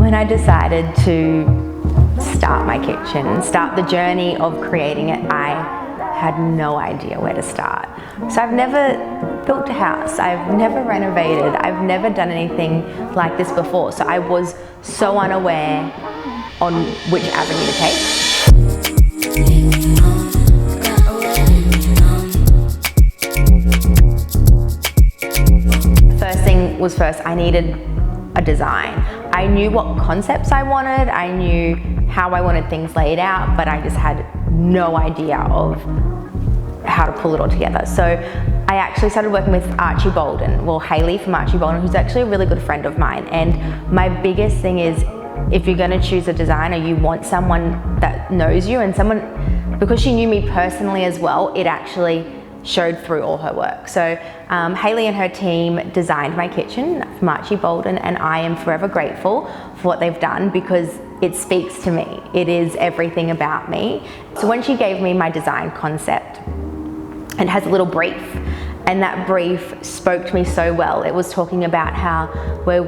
when I decided to start my kitchen, start the journey of creating it, I had no idea where to start. So I've never built a house, I've never renovated, I've never done anything like this before. So I was so unaware on which avenue to take. First thing was first, I needed a design. I knew what concepts I wanted, I knew how I wanted things laid out, but I just had no idea of how to pull it all together. So I actually started working with Archie Bolden, well, Hayley from Archie Bolden, who's actually a really good friend of mine. And my biggest thing is, if you're gonna choose a designer, you want someone that knows you, and someone, because she knew me personally as well, it actually showed through all her work. So Hayley and her team designed my kitchen from Archie Bolden, and I am forever grateful for what they've done because it speaks to me. It is everything about me. So when she gave me my design concept, it has a little brief, and that brief spoke to me so well. It was talking about how we're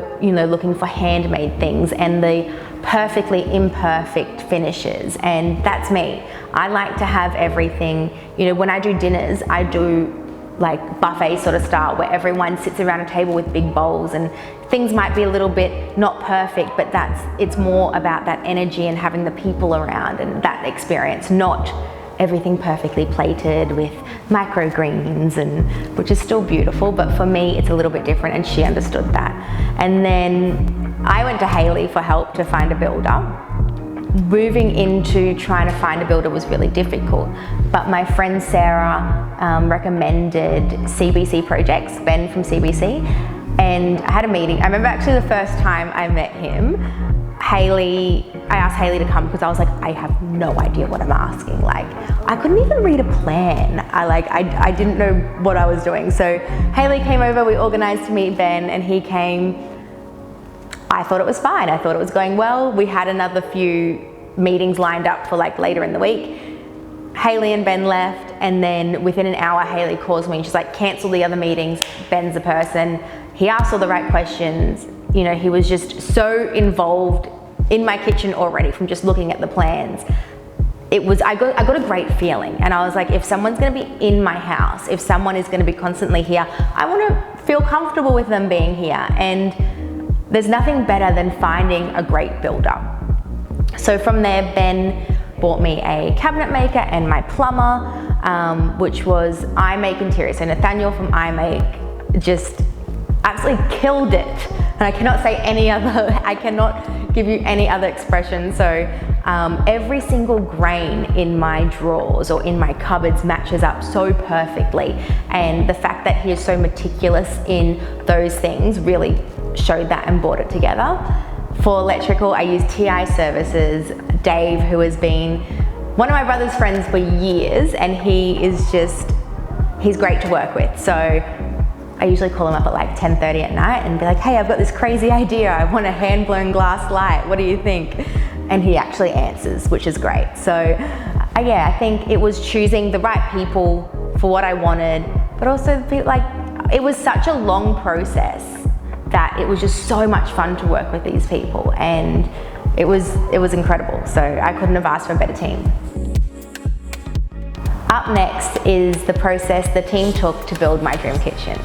looking for handmade things and the perfectly imperfect finishes, and that's me. I like to have everything, when I do dinners, I do like buffet sort of style where everyone sits around a table with big bowls, and things might be a little bit not perfect, but it's more about that energy and having the people around and that experience, not everything perfectly plated with microgreens, and which is still beautiful, but for me it's a little bit different, and she understood that. And then I went to Hayley for help to find a builder. Moving into trying to find a builder was really difficult, but my friend Sarah recommended CBC Projects, Ben from CBC, and I had a meeting. I remember actually the first time I met him, I asked Hayley to come because I was like, I have no idea what I'm asking. Like, I couldn't even read a plan. I didn't know what I was doing. So Hayley came over, we organized to meet Ben, and he came. I thought it was fine. I thought it was going well. We had another few meetings lined up for later in the week. Hayley and Ben left, and then within an hour, Hayley calls me and she's like, cancel the other meetings. Ben's the person. He asked all the right questions. He was just so involved in my kitchen already from just looking at the plans. I got a great feeling, and I was like, if someone's gonna be in my house, if someone is gonna be constantly here, I wanna feel comfortable with them being here. And there's nothing better than finding a great builder. So from there, Ben bought me a cabinet maker and my plumber, which was iMake Interior. So Nathaniel from iMake just absolutely killed it. And I cannot say I cannot give you any other expression. So every single grain in my drawers or in my cupboards matches up so perfectly. And the fact that he is so meticulous in those things really showed that and brought it together. For electrical, I use TI Services. Dave, who has been one of my brother's friends for years, and he's great to work with. So I usually call him up at 10:30 at night and be like, hey, I've got this crazy idea. I want a hand-blown glass light. What do you think? And he actually answers, which is great. So I think it was choosing the right people for what I wanted, but also it was such a long process that it was just so much fun to work with these people, and it was incredible. So I couldn't have asked for a better team. Up next is the process the team took to build my dream kitchen.